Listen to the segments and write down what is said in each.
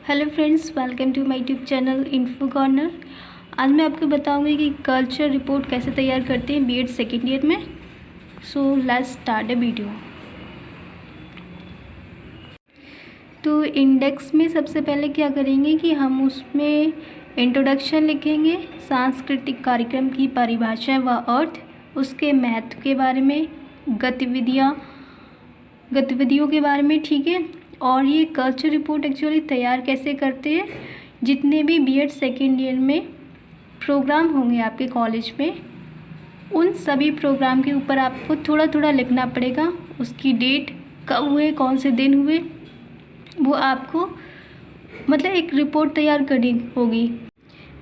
Hello friends, welcome to my YouTube channel info corner. आज मैं आपको बताऊंगी कि कल्चर रिपोर्ट कैसे तैयार करते हैं बीएड सेकेंड ईयर में। So let's start a video. तो इंडेक्स में सबसे पहले क्या करेंगे कि हम उसमें इंट्रोडक्शन लिखेंगे, सांस्कृतिक कार्यक्रम की परिभाषा व अर्थ, उसके महत्व के बारे में, गतिविधियों के बारे में, ठीक है। और ये कल्चर रिपोर्ट एक्चुअली तैयार कैसे करते हैं, जितने भी बीएड सेकेंड ईयर में प्रोग्राम होंगे आपके कॉलेज में, उन सभी प्रोग्राम के ऊपर आपको थोड़ा थोड़ा लिखना पड़ेगा। उसकी डेट कब हुए, कौन से दिन हुए, वो आपको मतलब एक रिपोर्ट तैयार करनी होगी।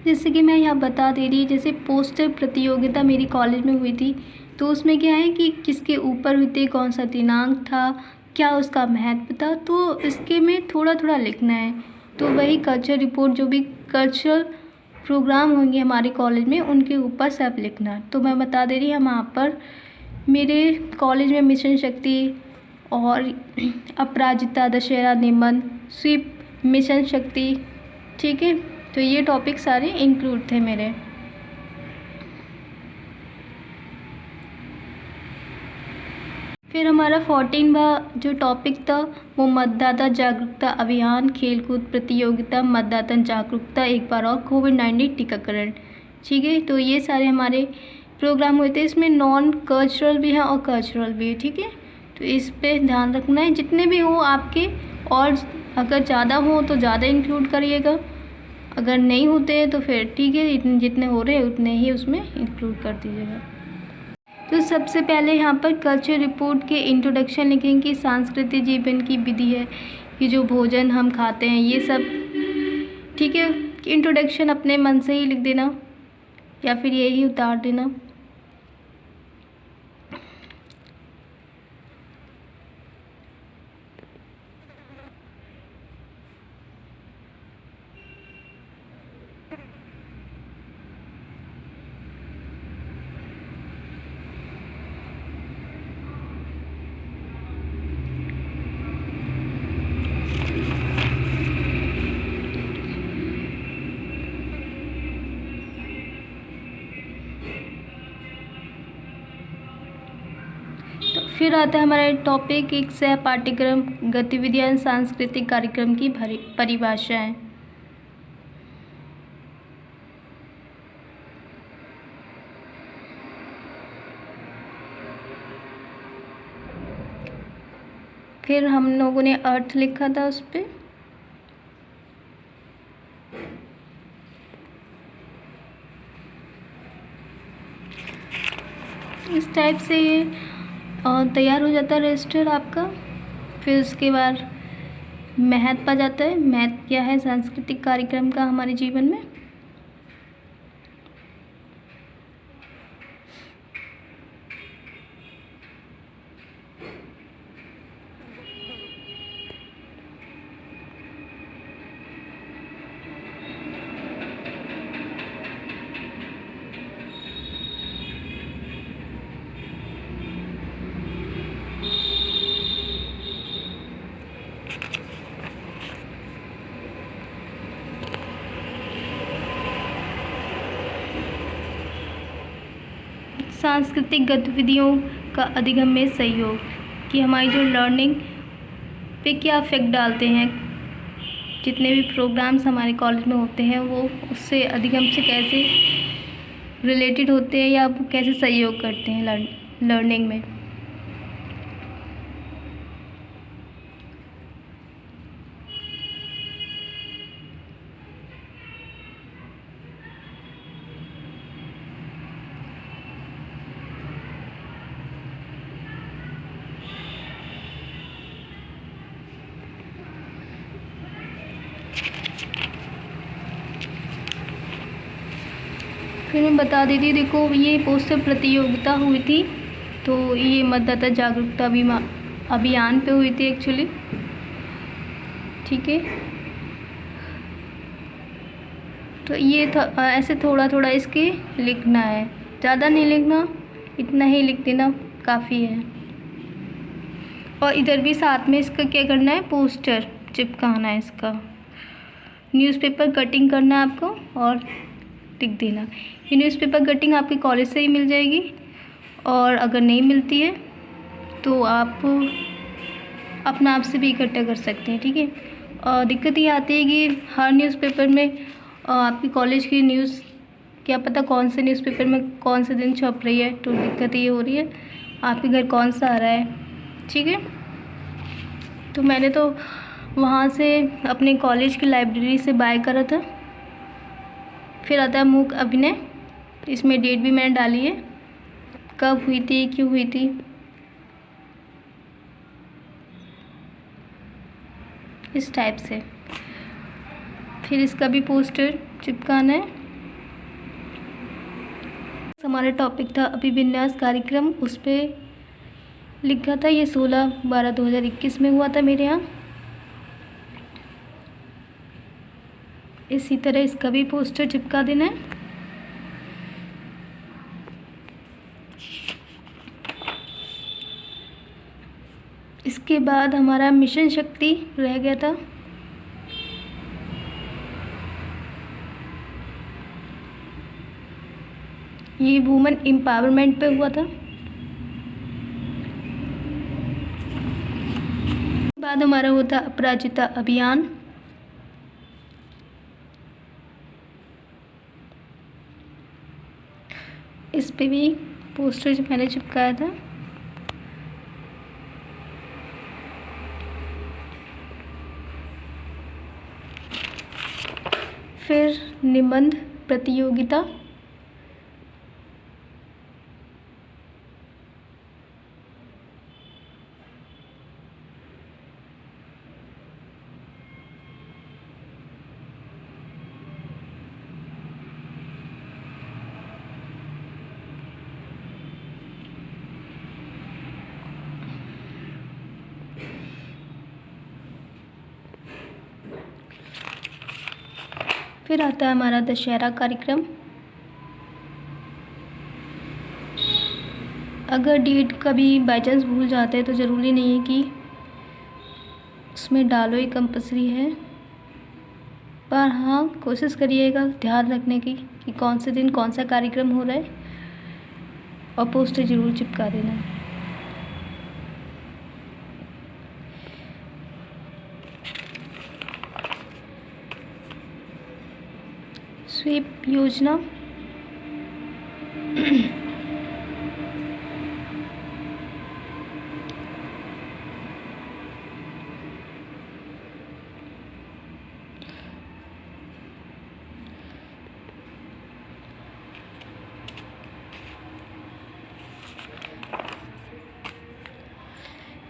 जैसे कि मैं यहाँ बता दे रही, जैसे पोस्टर प्रतियोगिता मेरी कॉलेज में हुई थी, तो उसमें क्या है कि किसके ऊपर हुई थी, कौन सा दिनांक था, क्या उसका महत्व था, तो इसके में थोड़ा थोड़ा लिखना है। तो वही कल्चर रिपोर्ट, जो भी कल्चरल प्रोग्राम होंगे हमारे कॉलेज में, उनके ऊपर सब लिखना है। तो मैं बता दे रही हूँ वहाँ पर मेरे कॉलेज में मिशन शक्ति और अपराजिता, दशहरा निबंध, स्वीप मिशन शक्ति, ठीक है। तो ये टॉपिक सारे इंक्लूड थे मेरे। फिर हमारा 14वां जो टॉपिक था वो मतदाता जागरूकता अभियान, खेलकूद प्रतियोगिता, मतदाता जागरूकता, एक बार और कोविड-19 टीकाकरण, ठीक है। तो ये सारे हमारे प्रोग्राम हुए थे। इसमें नॉन कल्चरल भी हैं और कल्चरल भी है, ठीक है। तो इस पे ध्यान रखना है, जितने भी हो आपके, और अगर ज़्यादा हो तो ज़्यादा इंक्लूड करिएगा, अगर नहीं होते हैं तो फिर ठीक है, जितने हो रहे हैं उतने ही उसमें इंक्लूड कर दीजिएगा। तो सबसे पहले यहाँ पर कल्चर रिपोर्ट के इंट्रोडक्शन लिखेंगे कि सांस्कृतिक जीवन की विधि है, कि जो भोजन हम खाते हैं ये सब, ठीक है। इंट्रोडक्शन अपने मन से ही लिख देना या फिर यही उतार देना। फिर आता है हमारा टॉपिक एक सह पाठ्यक्रम गतिविधियां, सांस्कृतिक कार्यक्रम की परिभाषाएं। फिर हम लोगों ने अर्थ लिखा था उस पर। इस टाइप से ये तैयार हो जाता है रजिस्टर आपका। फिर उसके बाद महत्व आ जाता है। महत्व क्या है सांस्कृतिक कार्यक्रम का हमारे जीवन में। सांस्कृतिक गतिविधियों का अधिगम में सहयोग, कि हमारी जो लर्निंग पे क्या इफेक्ट डालते हैं, जितने भी प्रोग्राम्स हमारे कॉलेज में होते हैं वो उससे अधिगम से कैसे रिलेटेड होते हैं या वो कैसे सहयोग करते हैं लर्निंग में। फिर मैं बता देती, देखो ये पोस्टर प्रतियोगिता हुई थी, तो ये मतदाता जागरूकता अभियान पे हुई थी एक्चुअली, ठीक है। तो ये ऐसे थोड़ा थोड़ा इसके लिखना है, ज़्यादा नहीं लिखना, इतना ही लिख देना काफ़ी है। और इधर भी साथ में इसका क्या करना है, पोस्टर चिपकाना है इसका। न्यूज़पेपर कटिंग करना है आपको और टिक देना। ये न्यूज़पेपर कटिंग आपके कॉलेज से ही मिल जाएगी, और अगर नहीं मिलती है तो आप अपना आप से भी इकट्ठा कर सकते हैं, ठीक है। और दिक्कत ये आती है कि हर न्यूज़पेपर में आपकी कॉलेज की न्यूज़ क्या पता कौन से न्यूज़पेपर में कौन से दिन छप रही है, तो दिक्कत ये हो रही है आपके घर कौन सा आ रहा है, ठीक है। तो मैंने तो वहाँ से अपने कॉलेज की लाइब्रेरी से बाय करा था। फिर आता है मूक अभिनय, इसमें डेट भी मैंने डाली है, कब हुई थी, क्यों हुई थी। इस टाइप से फिर इसका भी पोस्टर चिपकाना है। हमारा टॉपिक था अभिविन्यास कार्यक्रम, उस पर लिखा था, ये 16/12/2021 में हुआ था मेरे यहाँ। इसी तरह इसका भी पोस्टर चिपका देना है। इसके बाद हमारा मिशन शक्ति रह गया था। ये वुमेन एम्पावरमेंट पे हुआ था। बाद हमारा होता अपराजिता अभियान। इस पे भी पोस्टर जो मैंने चिपकाया था। फिर निबंध प्रतियोगिता, फिर आता है हमारा दशहरा कार्यक्रम। अगर डेट कभी बाई चांस भूल जाते हैं तो ज़रूरी नहीं है कि उसमें डालो ही कंपल्सरी है, पर हाँ कोशिश करिएगा ध्यान रखने की कि कौन से दिन कौन सा कार्यक्रम हो रहा है, और पोस्टर ज़रूर चिपका देना है। स्वीप योजना,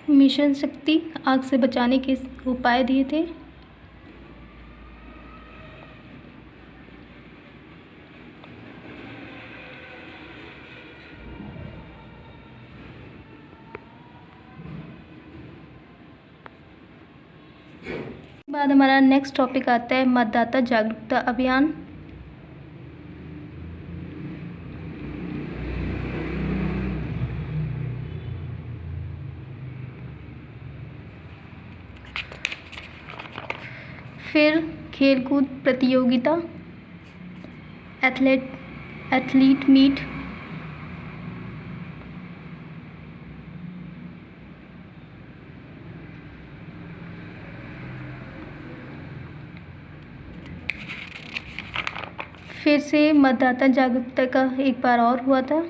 मिशन शक्ति, आग से बचाने के उपाय दिए थे। बाद हमारा नेक्स्ट टॉपिक आता है मतदाता जागरूकता अभियान। फिर खेलकूद प्रतियोगिता, एथलीट मीट, फिर से मतदाता जागरूकता का एक बार और हुआ था।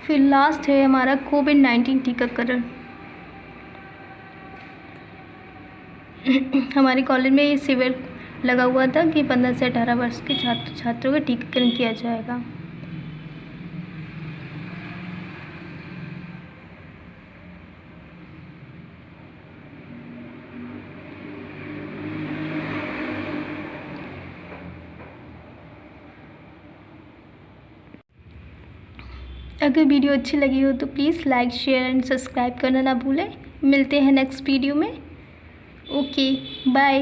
फिर लास्ट है हमारा कोविड-19 टीकाकरण। हमारे कॉलेज में ये शिविर लगा हुआ था कि 15 से 18 वर्ष के छात्रों का टीकाकरण किया जाएगा। अगर वीडियो अच्छी लगी हो तो please like share and subscribe करना ना भूलें। मिलते हैं नेक्स्ट वीडियो में। Okay bye.